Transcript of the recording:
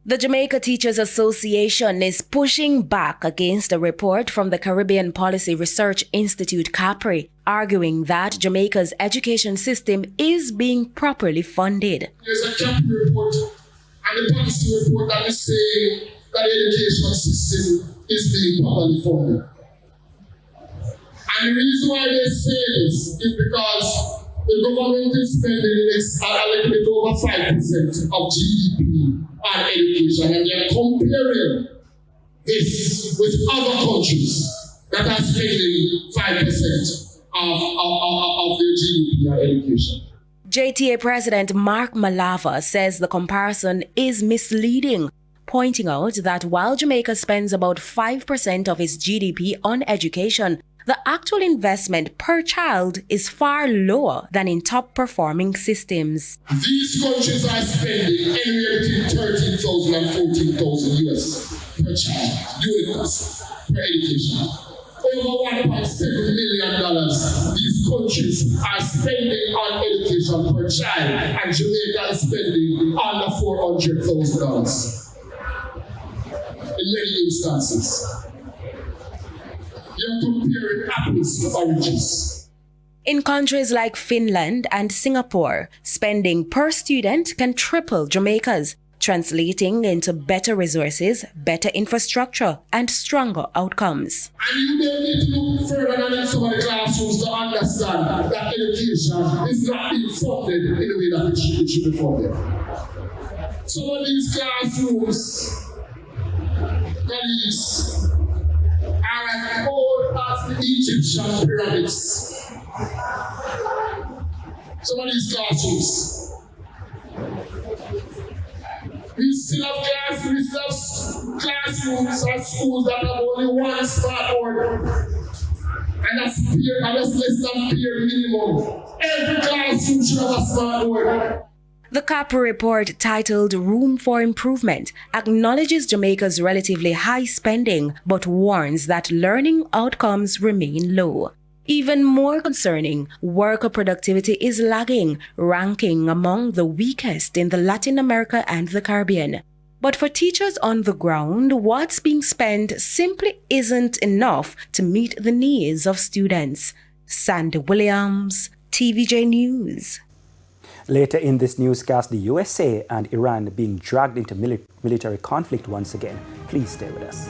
The Jamaica Teachers Association is pushing back against a report from the Caribbean Policy Research Institute, CAPRI, arguing that Jamaica's education system is being properly funded. There's a CAPRI report and a policy report that is saying that the education system is being properly funded. And the reason why they say this is because the government is spending a little bit over 5% of GDP on education, and they're comparing this with other countries that are spending 5% of their GDP on education. JTA President Mark Malava says the comparison is misleading, pointing out that while Jamaica spends about 5% of its GDP on education, the actual investment per child is far lower than in top-performing systems. These countries are spending anywhere between 13,000 and 14,000 US per child, units per education. Over $1.7 million these countries are spending on education per child, and Jamaica is spending under $400,000 in many instances. You're comparing apples to oranges. In countries like Finland and Singapore, spending per student can triple Jamaica's, translating into better resources, better infrastructure, and stronger outcomes. And you don't need to look further than in some of the classrooms to understand that education is not being funded in the way that it should be funded. Some of these classrooms, colleagues, are as old as the Egyptian pyramids. Some of these classrooms. We still have classrooms and schools that have only one smartboard. And that's less than peer minimum. Every classroom should have a smartboard. The CAPRI report, titled Room for Improvement, acknowledges Jamaica's relatively high spending but warns that learning outcomes remain low. Even more concerning, worker productivity is lagging, ranking among the weakest in the Latin America and the Caribbean. But for teachers on the ground, what's being spent simply isn't enough to meet the needs of students. Sandy Williams, TVJ News. Later in this newscast, the USA and Iran being dragged into military conflict once again. Please stay with us.